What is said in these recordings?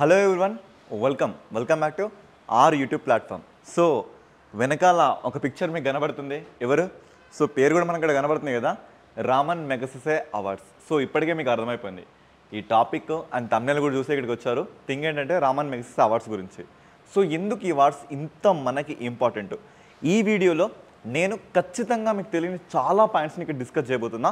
Hello everyone, welcome back to our YouTube platform. So వెనకాల ఒక picture మీకు కనబడుతుంది. ఎవరు? సో పేరు కూడా మనకు ఇక్కడ కనబడుతుంది కదా, రామన్ మెగసెసే అవార్డ్స్. సో ఇప్పటికే మీకు అర్థమైపోయింది ఈ టాపిక్ అండ్ తమిళ కూడా చూసి ఇక్కడికి వచ్చారు. థింగ్ ఏంటంటే రామన్ మెగసెసే అవార్డ్స్ గురించి. సో ఎందుకు ఈ అవార్డ్స్ ఇంత మనకి ఇంపార్టెంట్, ఈ వీడియోలో నేను ఖచ్చితంగా మీకు తెలియని చాలా పాయింట్స్ని ఇక్కడ డిస్కస్ చేయబోతున్నా.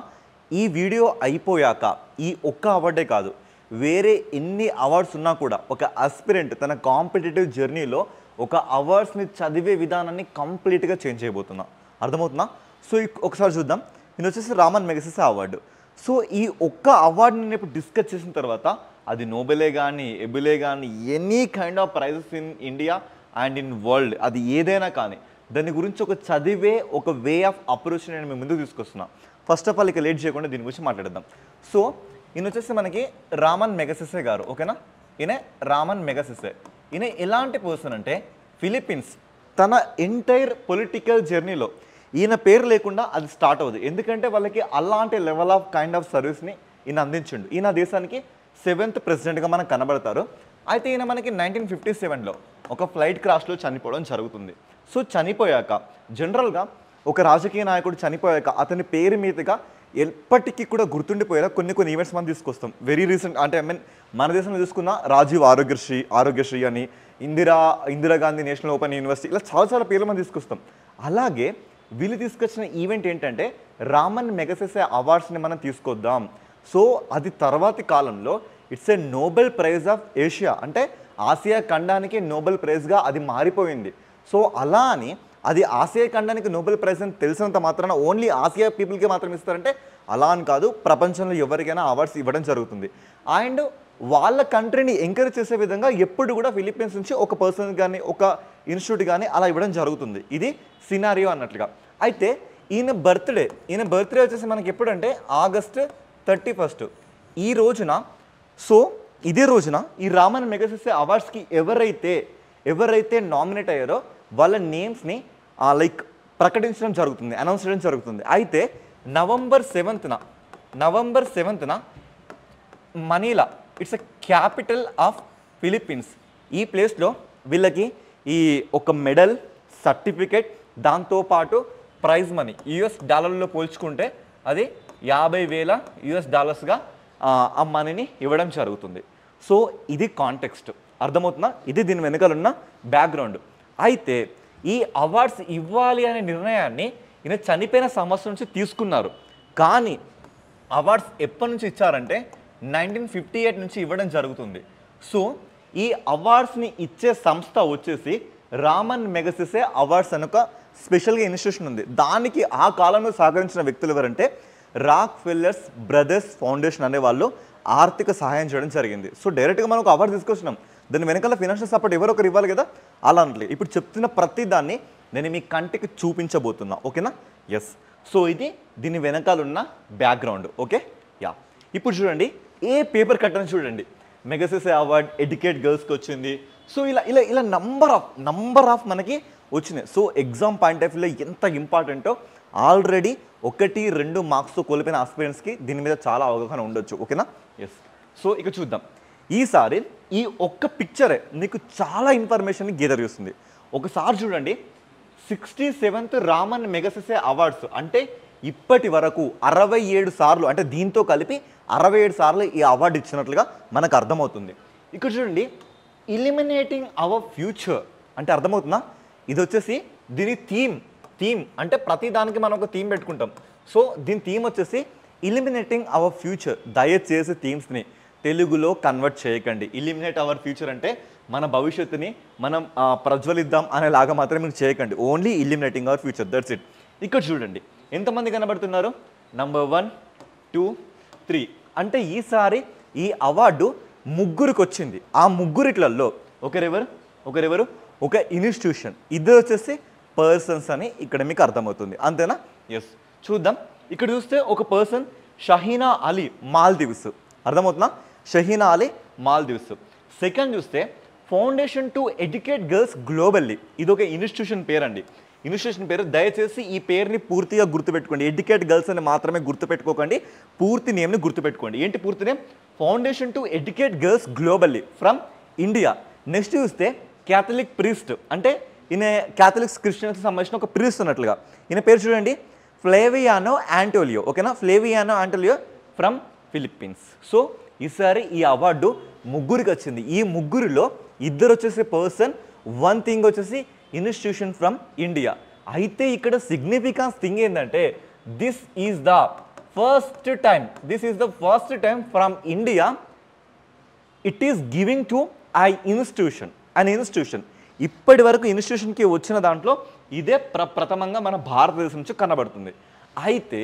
ఈ వీడియో అయిపోయాక ఈ ఒక్క అవార్డే కాదు, వేరే ఎన్ని అవార్డ్స్ ఉన్నా కూడా ఒక ఆస్పిరెంట్ తన కాంపిటేటివ్ జర్నీలో ఒక అవార్డ్స్ని చదివే విధానాన్ని కంప్లీట్గా చేంజ్ చేయబోతున్నా. అర్థమవుతుందా? సో ఒకసారి చూద్దాం. నేను వచ్చేసి రామన్ మెగసెసే అవార్డు. సో ఈ ఒక్క అవార్డుని నేను ఇప్పుడు డిస్కస్ చేసిన తర్వాత అది నోబెలే కానీ ఎబులే కానీ any kind of prizes in India and in world, అది ఏదైనా కానీ దాని గురించి ఒక చదివే ఒక వే ఆఫ్ అప్రోచ్ నేను మేము ముందుకు తీసుకొస్తున్నా. ఫస్ట్ ఆఫ్ ఆల్ ఇక లేట్ చేయకుండా దీని గురించి మాట్లాడదాం. సో ఈయన వచ్చేసి మనకి రామన్ మెగసెసే గారు, ఓకేనా? ఈయన రామన్ మెగసెసే. ఈయన ఎలాంటి పర్సన్ అంటే ఫిలిప్పీన్స్ తన ఎంటైర్ పొలిటికల్ జర్నీలో ఈయన పేరు లేకుండా అది స్టార్ట్ అవుతుంది. ఎందుకంటే వాళ్ళకి అలాంటి లెవెల్ ఆఫ్ కైండ్ ఆఫ్ సర్వీస్ని ఈయన అందించిండు. ఈయన దేశానికి 7th ప్రెసిడెంట్గా మనకు కనబడతారు. అయితే ఈయన మనకి 1957లో ఒక ఫ్లైట్ క్రాష్లో చనిపోవడం జరుగుతుంది. సో చనిపోయాక జనరల్గా ఒక రాజకీయ నాయకుడు చనిపోయాక అతని పేరు మీదుగా ఎప్పటికీ కూడా గుర్తుండిపోయేలా కొన్ని ఈవెంట్స్ మనం తీసుకొస్తాం. వెరీ రీసెంట్ అంటే మన దేశంలో చూసుకున్న రాజీవ్ ఆరోగ్యశ్రీ అని, ఇందిరాగాంధీ నేషనల్ ఓపెన్ యూనివర్సిటీ, ఇలా చాలా పేర్లు మనం తీసుకొస్తాం. అలాగే వీళ్ళు తీసుకొచ్చిన ఈవెంట్ ఏంటంటే రామన్ మెగసెసే అవార్డ్స్ని మనం తీసుకొద్దాం. సో అది తర్వాతి కాలంలో it's a Nobel prize of Asia, అంటే ఆసియా ఖండానికి నోబెల్ ప్రైజ్గా అది మారిపోయింది. సో అలా అని అది ఆసియా ఖండానికి నోబెల్ ప్రైజ్ అని తెలిసినంత మాత్రాన ఓన్లీ ఆసియా పీపుల్కి మాత్రం ఇస్తారంటే అలా అని కాదు, ప్రపంచంలో ఎవరికైనా అవార్డ్స్ ఇవ్వడం జరుగుతుంది. అండ్ వాళ్ళ కంట్రీని ఎంకరేజ్ చేసే విధంగా ఎప్పుడు కూడా ఫిలిప్పీన్స్ నుంచి ఒక పర్సన్ కానీ ఒక ఇన్స్టిట్యూట్ కానీ అలా ఇవ్వడం జరుగుతుంది. ఇది సినారియో అన్నట్లుగా. అయితే ఈయన బర్త్డే వచ్చేసి మనకి ఎప్పుడంటే August 31 ఈ రోజున. సో ఇదే రోజున ఈ రామన్ మెగసెసే అవార్డ్స్కి ఎవరైతే నామినేట్ అయ్యారో వాళ్ళ నేమ్స్ని ప్రకటించడం జరుగుతుంది, అనౌన్స్ చేయడం జరుగుతుంది. అయితే నవంబర్ 7న Manila, it's a capital of Philippines, ఈ ప్లేస్లో వీళ్ళకి ఈ ఒక మెడల్, సర్టిఫికేట్, దాంతోపాటు ప్రైజ్ మనీ $US పోల్చుకుంటే అది $50,000 ఆ మనీని ఇవ్వడం జరుగుతుంది. సో ఇది కాంటెక్స్ట్, అర్థమవుతుందా? ఇది దీని వెనుకలు ఉన్న బ్యాక్గ్రౌండ్. అయితే ఈ అవార్డ్స్ ఇవ్వాలి అనే నిర్ణయాన్ని ఈయన చనిపోయిన సంవత్సరం నుంచి తీసుకున్నారు. కానీ అవార్డ్స్ ఎప్పటి నుంచి ఇచ్చారంటే 1958 నుంచి ఇవ్వడం జరుగుతుంది. సో ఈ అవార్డ్స్ని ఇచ్చే సంస్థ వచ్చేసి రామన్ మెగసెసే అవార్డ్స్ అని ఒక స్పెషల్గా ఇన్స్టిట్యూషన్ ఉంది. దానికి ఆ కాలంలో సహకరించిన వ్యక్తులు ఎవరంటే రాక్ ఫెల్లర్స్ బ్రదర్స్ ఫౌండేషన్ అనే వాళ్ళు ఆర్థిక సహాయం చేయడం జరిగింది. సో డైరెక్ట్గా మనం ఒక అవార్డు తీసుకొచ్చినాం, దాని వెనకాల ఫినాన్షియల్ సపోర్ట్ ఎవరో ఒకరు ఇవ్వాలి కదా, అలా అంటే ఇప్పుడు చెప్తున్న ప్రతి దాన్ని నేను మీ కంటికి చూపించబోతున్నా, ఓకేనా? ఎస్. సో ఇది దీని వెనకాల ఉన్న బ్యాక్గ్రౌండ్, ఓకే? యా. ఇప్పుడు చూడండి, ఏ పేపర్ కట్ అని చూడండి, మెగసెసే అవార్డ్ ఎడ్యుకేట్ గర్ల్స్కి వచ్చింది. సో ఇలా నంబర్ ఆఫ్ మనకి వచ్చినాయి. సో ఎగ్జామ్ పాయింట్ ఆఫ్ వ్యూలో ఎంత ఇంపార్టెంటో ఆల్రెడీ 1-2 మార్క్స్తో కోల్పోయిన ఆస్పిరెంట్స్కి దీని మీద చాలా అవగాహన ఉండొచ్చు, ఓకేనా? ఎస్. సో ఇక చూద్దాం. ఈసారి ఈ ఒక్క పిక్చరే మీకు చాలా ఇన్ఫర్మేషన్ గేదర్ చేస్తుంది. ఒకసారి చూడండి, 67th రామన్ మెగసెసే అవార్డ్స్ అంటే ఇప్పటి వరకు 67 సార్లు, అంటే దీంతో కలిపి 67 సార్లు ఈ అవార్డు ఇచ్చినట్లుగా మనకు అర్థమవుతుంది. ఇక్కడ చూడండి, ఇలిమినేటింగ్ అవర్ ఫ్యూచర్ అంటే అర్థమవుతుందా? ఇది వచ్చేసి దీని థీమ్ అంటే ప్రతి దానికి మనం ఒక థీమ్ పెట్టుకుంటాం. సో దీని థీమ్ వచ్చేసి ఇలిమినేటింగ్ అవర్ ఫ్యూచర్. దయచేసి థీమ్స్ని తెలుగులో కన్వర్ట్ చేయకండి. ఇలిమినేట్ అవర్ ఫ్యూచర్ అంటే మన భవిష్యత్తుని మనం ప్రజ్వలిద్దాం అనేలాగా మాత్రం మీరు చేయకండి. Only eliminating our future, that's it. ఇక్కడ చూడండి ఎంతమంది కనబడుతున్నారు, నంబర్ 1, 2, 3. అంటే ఈసారి ఈ అవార్డు ముగ్గురికి వచ్చింది. ఆ ముగ్గురిట్లలో ఒకరెవరు ఒక ఇన్స్టిట్యూషన్, ఇద్దరు వచ్చేసి పర్సన్స్ అని ఇక్కడ మీకు అర్థమవుతుంది, అంతేనా? ఎస్. చూద్దాం. ఇక్కడ చూస్తే ఒక పర్సన్ షహీనా అలీ, మాల్దీవ్స్, అర్థమవుతుందా? షహీనా అలీ, మాల్దీవ్స్. సెకండ్ చూస్తే foundation to educate girls globally, ఇది ఒక ఇన్స్టిట్యూషన్ పేరు అండి. ఇన్స్టిట్యూషన్ పేరు, దయచేసి ఈ పేరుని పూర్తిగా గుర్తుపెట్టుకోండి. ఎడ్యుకేట్ గర్ల్స్ అని మాత్రమే గుర్తుపెట్టుకోకండి, పూర్తి నేమ్ని గుర్తుపెట్టుకోండి. ఏంటి పూర్తి name? Foundation to educate girls globally from India. Next చూస్తే క్యాథలిక్ ప్రీస్ట్, అంటే ఈయన క్యాథలిక్స్ క్రిస్టియన్స్కి సంబంధించిన ఒక ప్రీస్ట్ ఉన్నట్లుగా. ఈయన పేరు చూడండి, ఫ్లేవియానో ఆంటోలియో. ఓకేనా, ఫ్లేవియానో ఆంటోలియో ఫ్రమ్ ఫిలిప్పీన్స్. సో ఈసారి ఈ అవార్డు ముగ్గురికి వచ్చింది. ఈ ముగ్గురిలో ఇద్దరు వచ్చేసి పర్సన్, వన్ థింగ్ వచ్చేసి ఇన్స్టిట్యూషన్ ఫ్రమ్ ఇండియా. అయితే ఇక్కడ సిగ్నిఫికెన్స్ థింగ్ ఏంటంటే this is the first time from India it is giving to an institution. ఇప్పటి వరకు ఇన్స్టిట్యూషన్కి వచ్చిన దాంట్లో ఇదే ప్రథమంగా మన భారతదేశం నుంచి కనబడుతుంది. అయితే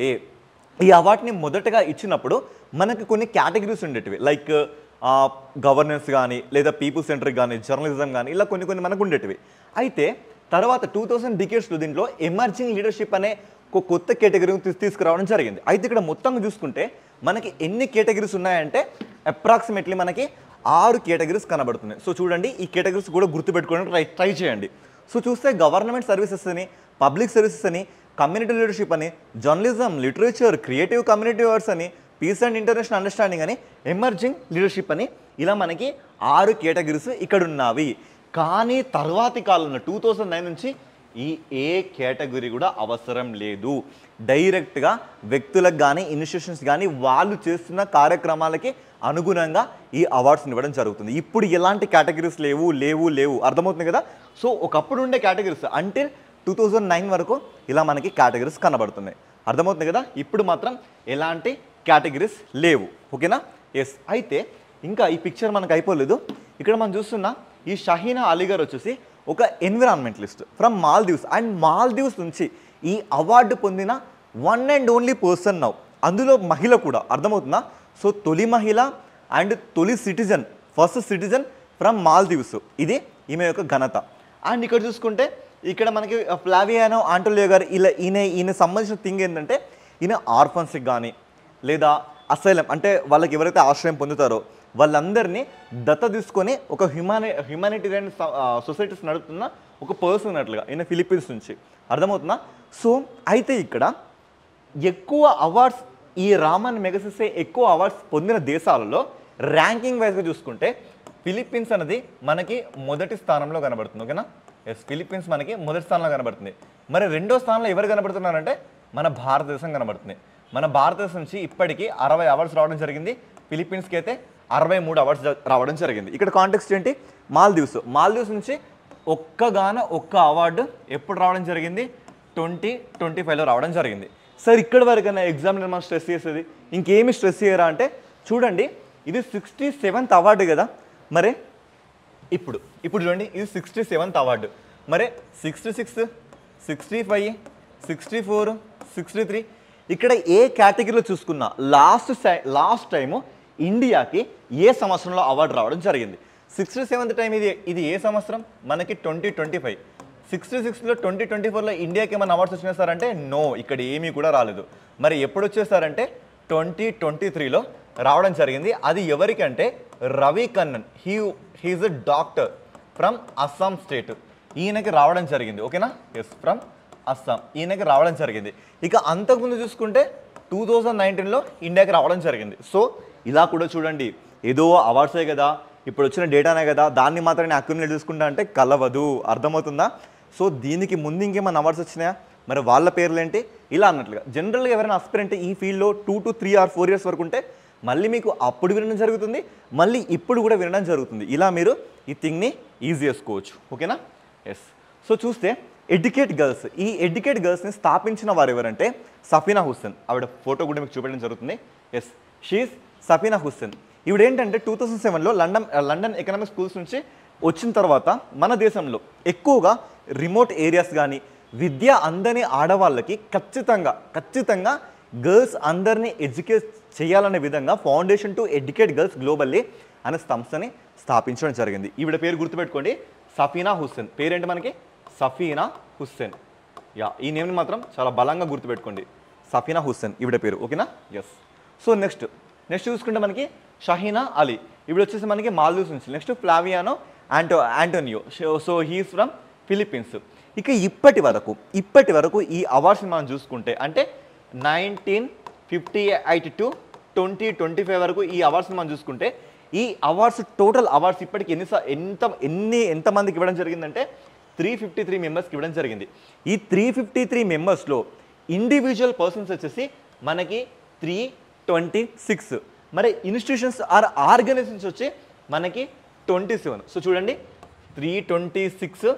ఈ అవార్డుని మొదటగా ఇచ్చినప్పుడు మనకి కొన్ని కేటగిరీస్ ఉండేటివి, లైక్ గవర్నెన్స్ కానీ, లేదా పీపుల్ సెంట్రిక్ కానీ, జర్నలిజం కానీ, ఇలా కొన్ని మనకు ఉండేటివి. అయితే తర్వాత 2000 డికేడ్స్లో దీంట్లో ఎమర్జింగ్ లీడర్షిప్ అనే ఒక కొత్త కేటగిరీని తీసుకురావడం జరిగింది. అయితే ఇక్కడ మొత్తంగా చూసుకుంటే మనకి ఎన్ని కేటగిరీస్ ఉన్నాయంటే అప్రాక్సిమేట్లీ మనకి 6 కేటగిరీస్ కనబడుతున్నాయి. సో చూడండి, ఈ కేటగిరీస్ కూడా గుర్తుపెట్టుకోవడానికి ట్రై చేయండి. సో చూస్తే గవర్నమెంట్ సర్వీసెస్ అని, పబ్లిక్ సర్వీసెస్ అని, కమ్యూనిటీ లీడర్షిప్ అని, journalism, literature, creative community words అని, పీస్ అండ్ ఇంటర్నేషనల్ అండర్స్టాండింగ్ అని, ఎమర్జింగ్ లీడర్షిప్ అని, ఇలా మనకి 6 కేటగిరీస్ ఇక్కడ ఉన్నవి. కానీ తర్వాతి కాలంలో 2009 నుంచి ఈ ఏ కేటగిరీ కూడా అవసరం లేదు. డైరెక్ట్గా వ్యక్తులకు కానీ, ఇన్స్టిట్యూషన్స్ కానీ వాళ్ళు చేస్తున్న కార్యక్రమాలకి అనుగుణంగా ఈ అవార్డ్స్ని ఇవ్వడం జరుగుతుంది. ఇప్పుడు ఎలాంటి కేటగిరీస్ లేవు. అర్థమవుతుంది కదా. సో ఒకప్పుడు ఉండే కేటగిరీస్ అంటిల్ 2009 వరకు ఇలా మనకి కేటగిరీస్ కనబడుతున్నాయి. అర్థమవుతుంది కదా. ఇప్పుడు మాత్రం ఎలాంటి కేటగిరీస్ లేవు. ఓకేనా, ఎస్. అయితే ఇంకా ఈ పిక్చర్ మనకు అయిపోలేదు. ఇక్కడ మనం చూస్తున్న ఈ షహీనా అలీ గారు వచ్చేసి ఒక environmentalist from Maldives. And Maldives నుంచి ఈ అవార్డు పొందిన one and only person now. అందులో మహిళ కూడా. అర్థమవుతుందా. సో తొలి మహిళ అండ్ తొలి citizen, first citizen from Maldives. ఇది ఈమె యొక్క ఘనత. అండ్ ఇక్కడ చూసుకుంటే ఇక్కడ మనకి ఫ్లావియానో ఆంటోలియో గారు ఈయన సంబంధించిన థింగ్ ఏంటంటే ఈయన ఆర్ఫన్స్కి కానీ, లేదా అసైలం అంటే వాళ్ళకి ఎవరైతే ఆశ్రయం పొందుతారో వాళ్ళందరినీ దత్త తీసుకొని ఒక హ్యుమానిటేరియన్ సొసైటీస్ నడుపుతున్న ఒక పర్సన్ అన్నట్లుగా ఈయన ఫిలిప్పీన్స్ నుంచి. అర్థమవుతుందా. సో అయితే ఇక్కడ ఎక్కువ అవార్డ్స్, ఈ రామన్ మెగసెసే ఎక్కువ అవార్డ్స్ పొందిన దేశాలలో ర్యాంకింగ్ వైజ్గా చూసుకుంటే ఫిలిప్పీన్స్ అనేది మనకి మొదటి స్థానంలో కనబడుతుంది. ఓకేనా, ఎస్. ఫిలిప్పీన్స్ మనకి మొదటి స్థానంలో కనబడుతుంది. మరి రెండో స్థానంలో ఎవరు కనబడుతున్నారంటే మన భారతదేశం కనబడుతుంది. మన భారతదేశం నుంచి ఇప్పటికీ 60 అవార్డ్స్ రావడం జరిగింది. ఫిలిప్పీన్స్కి అయితే 63 అవార్డ్స్ రావడం జరిగింది. ఇక్కడ కాంటెక్స్ట్ ఏంటి, మాల్దీవ్స్ నుంచి ఒక్క అవార్డు ఎప్పుడు రావడం జరిగింది, 2025లో రావడం జరిగింది. సార్ ఇక్కడ వరకైనా ఎగ్జామ్లో మనం స్ట్రెస్ చేసేది ఇంకేమి స్ట్రెస్ చేయరా అంటే చూడండి, ఇది 67th అవార్డు కదా. మరి ఇప్పుడు చూడండి, ఇది 67th అవార్డు. మరి 66, 65, 64, 63 ఇక్కడ ఏ కేటగిరీలో చూసుకున్నా లాస్ట్ టైము ఇండియాకి ఏ సంవత్సరంలో అవార్డు రావడం జరిగింది. 67th టైం ఇది ఏ సంవత్సరం మనకి 2025. 66లో 2024లో ఇండియాకి ఏమైనా అవార్డ్స్ వచ్చినాయి సార్ అంటే నో, ఇక్కడ ఏమీ కూడా రాలేదు. మరి ఎప్పుడు వచ్చేసారంటే 2023లో రావడం జరిగింది. అది ఎవరికంటే Ravi Kannan, he is a doctor from Assam state. ఈయనకి రావడం జరిగింది. ఓకేనా, ఎస్, ఫ్రమ్ అస్సాం ఈయనకి రావడం జరిగింది. ఇక అంతకుముందు చూసుకుంటే 2019లో ఇండియాకి రావడం జరిగింది. సో ఇలా కూడా చూడండి, ఏదో అవార్డ్సే కదా, ఇప్పుడు వచ్చిన డేటానే కదా, దాన్ని మాత్రమే అక్యుములేట్ చేసుకుంటా అంటే కలవదు. అర్థమవుతుందా. సో దీనికి ముందు ఇంకేమైనా అవార్డ్స్ వచ్చినాయా, మరి వాళ్ళ పేర్లు ఏంటి, ఇలా అన్నట్లుగా. జనరల్గా ఎవరైనా ఆస్పిరెంట్ ఈ ఫీల్డ్లో 2 to 3 or 4 years వరకు ఉంటే మళ్ళీ మీకు అప్పుడు వినడం జరుగుతుంది, మళ్ళీ ఇప్పుడు కూడా వినడం జరుగుతుంది. ఇలా మీరు ఈ థింగ్ని ఈజీ చేసుకోవచ్చు. ఓకేనా, ఎస్. సో చూస్తే ఎడ్యుకేట్ గర్ల్స్, ఈ ఎడ్యుకేట్ గర్ల్స్ని స్థాపించిన వారు ఎవరంటే సఫీనా హుస్సేన్. ఆవిడ ఫోటో కూడా మీకు చూపించడం జరుగుతుంది. Yes, she is Safina Hussain. ఈవిడ ఏంటంటే 2007లో లండన్ ఎకనామిక్ స్కూల్స్ నుంచి వచ్చిన తర్వాత మన దేశంలో ఎక్కువగా రిమోట్ ఏరియాస్ కానీ విద్య అందని ఆడవాళ్ళకి ఖచ్చితంగా గర్ల్స్ అందరినీ ఎడ్యుకేట్ చేయాలనే విధంగా foundation to educate girls globally అనే సంస్థని స్థాపించడం జరిగింది. ఈవిడ పేరు గుర్తుపెట్టుకోండి, సఫీనా హుస్సేన్. పేరేంటి మనకి, సఫీనా హుస్సేన్. యా, ఈ నేమ్ని మాత్రం చాలా బలంగా గుర్తుపెట్టుకోండి, సఫీనా హుస్సేన్ ఈవిడ పేరు. ఓకేనా, ఎస్. సో నెక్స్ట్ చూసుకుంటే మనకి షహీనా అలీ, ఇప్పుడు వచ్చేసి మనకి మాల్దీవ్స్ నుంచి. Next Flaviano Antonio, so he's from Philippines. ఇక ఇప్పటి వరకు ఈ అవార్డ్స్ని మనం చూసుకుంటే అంటే 1958 to 2025 వరకు ఈ అవార్డ్స్ని మనం చూసుకుంటే ఈ అవార్డ్స్ టోటల్ అవార్డ్స్ ఇప్పటికి ఎంతమందికి ఇవ్వడం జరిగిందంటే 353 మెంబర్స్కి ఇవ్వడం జరిగింది. ఈ 353 మెంబర్స్లో ఇండివిజువల్ పర్సన్స్ వచ్చేసి మనకి 326. మరి ఇన్స్టిట్యూషన్స్ ఆర్ ఆర్గనైజేషన్స్ వచ్చి మనకి 27. సో చూడండి 326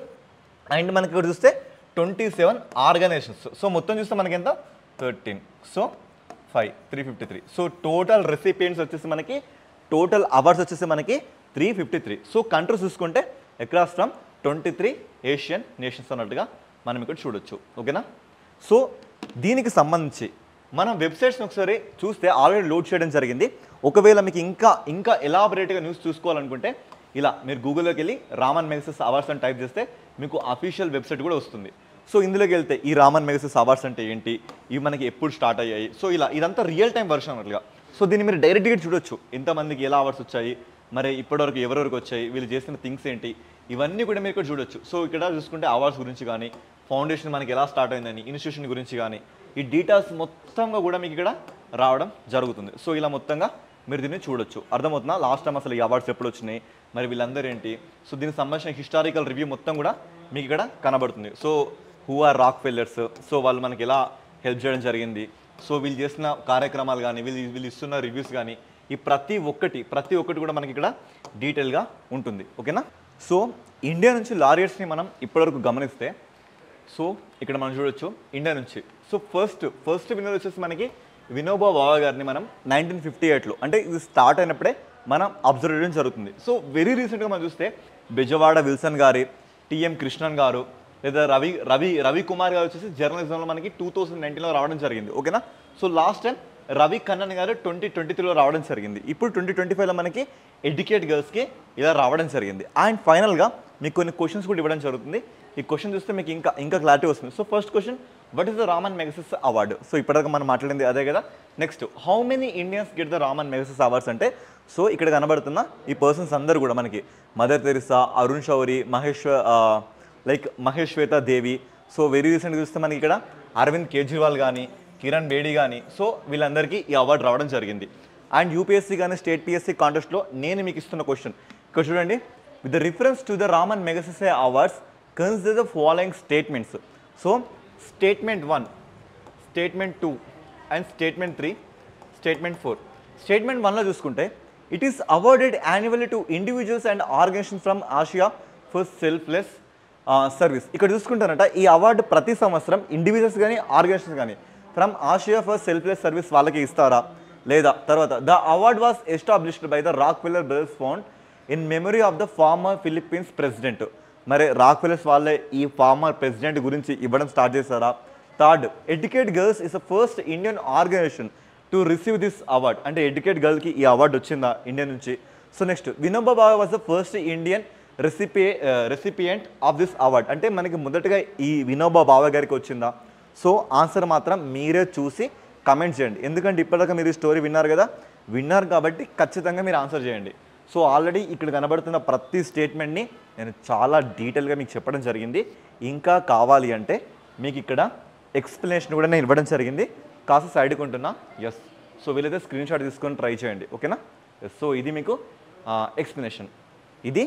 అండ్ మనకి ఇక్కడ చూస్తే 27 ఆర్గనైజేషన్స్. సో మొత్తం చూస్తే మనకి ఎంత 13. సో 353. సో టోటల్ రెసిపియెంట్స్ వచ్చేసి మనకి టోటల్ అవార్డ్స్ వచ్చేసి మనకి 353. సో కంట్రీస్ చూసుకుంటే అక్రాస్ ఫ్రమ్ 23 ఏషియన్ నేషన్స్ అన్నట్టుగా మనం ఇక్కడ చూడొచ్చు. ఓకేనా. సో దీనికి సంబంధించి మనం వెబ్సైట్స్ని ఒకసారి చూస్తే ఆల్రెడీ లోడ్ చేయడం జరిగింది. ఒకవేళ మీకు ఇంకా ఎలాబరేట్గా న్యూస్ చూసుకోవాలనుకుంటే ఇలా మీరు గూగుల్లోకి వెళ్ళి రామన్ మెగసెస్ అవార్డ్స్ అని టైప్ చేస్తే మీకు అఫీషియల్ వెబ్సైట్ కూడా వస్తుంది. సో ఇందులోకి వెళ్తే ఈ రామన్ మెగసెస్ అవార్డ్స్ అంటే ఏంటి, ఇవి మనకి ఎప్పుడు స్టార్ట్ అయ్యాయి, సో ఇదంతా రియల్ టైం వర్షన్ అన్నట్లుగా. సో దీన్ని మీరు డైరెక్ట్గా చూడొచ్చు, ఎంతమందికి ఎలా అవార్డ్స్ వచ్చాయి, మరి ఇప్పటివరకు ఎవరెవరికి వచ్చాయి, వీళ్ళు చేసిన థింగ్స్ ఏంటి, ఇవన్నీ కూడా మీరు ఇక్కడ చూడొచ్చు. సో ఇక్కడ చూసుకుంటే అవార్డ్స్ గురించి కానీ, ఫౌండేషన్ మనకి ఎలా స్టార్ట్ అయిందని, ఇన్స్టిట్యూషన్ గురించి కానీ, ఈ డీటెయిల్స్ మొత్తంగా కూడా మీకు ఇక్కడ రావడం జరుగుతుంది. సో ఇలా మొత్తంగా మీరు దీన్ని చూడొచ్చు. అర్థమవుతుందా? లాస్ట్ టైం అసలు ఈ అవార్డ్స్ ఎప్పుడు వచ్చినాయి, మరి వీళ్ళందరూ ఏంటి, సో దీనికి సంబంధించిన హిస్టారికల్ రివ్యూ మొత్తం కూడా మీకు ఇక్కడ కనబడుతుంది. So who are Rockefellers, so వాళ్ళు మనకి ఎలా హెల్ప్ చేయడం జరిగింది, సో వీళ్ళు చేసిన కార్యక్రమాలు కానీ, వీళ్ళు ఇస్తున్న రివ్యూస్ కానీ, ఈ ప్రతి ఒక్కటి కూడా మనకి ఇక్కడ డీటెయిల్గా ఉంటుంది. ఓకేనా. సో ఇండియా నుంచి లారియట్స్ని మనం ఇప్పటివరకు గమనిస్తే, సో ఇక్కడ మనం చూడొచ్చు ఇండియా నుంచి. సో ఫస్ట్ విన్నర్ వచ్చేసి మనకి వినోబా భావే గారిని మనం 1958లో అంటే ఇది స్టార్ట్ అయినప్పుడే మనం అబ్జర్వ్ చేయడం జరుగుతుంది. సో వెరీ రీసెంట్గా మనం చూస్తే బెజవాడ విల్సన్ గారి, టిఎం కృష్ణన్ గారు, లేదా రవి కుమార్ గారు వచ్చేసి జర్నలిజంలో మనకి 2019లో రావడం జరిగింది. ఓకేనా. So last time Ravi Kannan గారు 2023లో రావడం జరిగింది. ఇప్పుడు 2025లో మనకి ఎడ్యుకేట్ గర్ల్స్కి ఇలా రావడం జరిగింది. అండ్ ఫైనల్గా మీకు కొన్ని క్వశ్చన్స్ కూడా ఇవ్వడం జరుగుతుంది. ఈ క్వశ్చన్ చూస్తే మీకు ఇంకా క్లారిటీ వస్తుంది. So first question, what is the Ramon Magsaysay award? So ఇప్పటిదాకా మనం మాట్లాడింది అదే కదా. Next, how many Indians get the Ramon Magsaysay awards అంటే, సో ఇక్కడ కనబడుతున్న ఈ పర్సన్స్ అందరూ కూడా మనకి Mother Teresa, Arun Shourie, Mahasweta Devi. So very రీసెంట్గా చూస్తే మనకి ఇక్కడ అరవింద్ కేజ్రీవాల్ కానీ, కిరణ్ బేడి కానీ, సో వీళ్ళందరికీ ఈ అవార్డు రావడం జరిగింది. అండ్ యూపీఎస్సీ కానీ స్టేట్ పిఎస్సీ కాంటెస్ట్లో నేను మీకు ఇస్తున్న క్వశ్చన్ ఇక్కడ చూడండి. With the reference to the Ramon Magsaysay awards consider the following statements. So statement 1, statement 2 and statement 3, statement 4. Statement 1లో చూసుకుంటే, it is awarded annually to individuals and organization from Asia for selfless service. ఇక్కడ చూసుకుంటారంట ఈ award ప్రతి సంవత్సరం individuals కానీ organizations కానీ from Asia for selfless service వాళ్ళకి ఇస్తారా, లేదా తర్వాత the award was established by the Rockefeller brothers found in memory of the former Philippines president. మరి రాక్ ఫెల్లర్స్ వాళ్ళే ఈ ఫార్మర్ ప్రెసిడెంట్ గురించి ఇవ్వడం స్టార్ట్ చేస్తారా. Third, educate girls is the first Indian organization to receive this award. అంటే educate గర్ల్కి ఈ award వచ్చిందా ఇండియా నుంచి. So next, Vinoba Bhave was the first Indian recipient of this award. అంటే మనకి మొదటగా ఈ వినోబా భావే గారికి వచ్చిందా. సో ఆన్సర్ మాత్రం మీరే చూసి కమెంట్ చేయండి. ఎందుకంటే ఇప్పటిదాకా మీరు ఈ స్టోరీ విన్నారు కాబట్టి ఖచ్చితంగా మీరు ఆన్సర్ చేయండి. సో ఆల్రెడీ ఇక్కడ కనబడుతున్న ప్రతి స్టేట్మెంట్ని నేను చాలా డీటెయిల్గా మీకు చెప్పడం జరిగింది. ఇంకా కావాలి అంటే మీకు ఇక్కడ ఎక్స్ప్లెనేషన్ కూడా నేను ఇవ్వడం జరిగింది. కాస్త సైడ్కి ఉంటున్నా. ఎస్. సో వీలైతే స్క్రీన్ షాట్ తీసుకొని ట్రై చేయండి. ఓకేనా. ఎస్. సో ఇది మీకు ఎక్స్ప్లెనేషన్. ఇది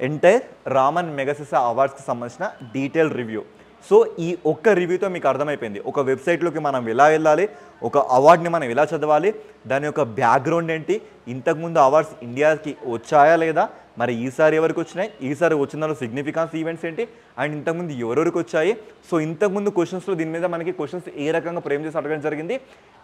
ఎంటైర్ రామన్ మెగసెసే అవార్డ్స్కి సంబంధించిన డీటెయిల్ రివ్యూ. సో ఈ ఒక్క రివ్యూతో మీకు అర్థమైపోయింది ఒక వెబ్సైట్లోకి మనం ఎలా వెళ్ళాలి, ఒక అవార్డ్ని మనం ఎలా చదవాలి, దాని యొక్క బ్యాక్గ్రౌండ్ ఏంటి, ఇంతకుముందు అవార్డ్స్ ఇండియాకి వచ్చాయా లేదా, మరి ఈసారి ఎవరికి వచ్చినాయి, ఈసారి వచ్చిన దానిలో సిగ్నిఫికెన్స్ ఈవెంట్స్ ఏంటి, అండ్ ఇంతకుముందు ఎవరెవరికి వచ్చాయి. సో ఇంతకుముందు క్వశ్చన్స్లో దీని మీద మనకి క్వశ్చన్స్ ఏ రకంగా ఫ్రేమ్ చేసి అడగడం జరిగింది.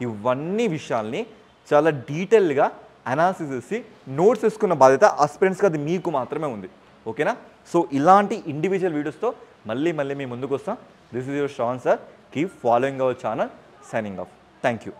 ఇవన్నీ విషయాల్ని చాలా డీటెయిల్గా అనాలిసిస్ చేసి నోట్స్ వేసుకున్న బాధ్యత ఆస్పిరెంట్స్కి అది మీకు మాత్రమే ఉంది. ఓకేనా. సో ఇలాంటి ఇండివిజువల్ వీడియోస్తో మళ్ళీ మీ ముందుకు వస్తాం. This is your Shravan sir. Keep following our channel. Signing off. Thank you.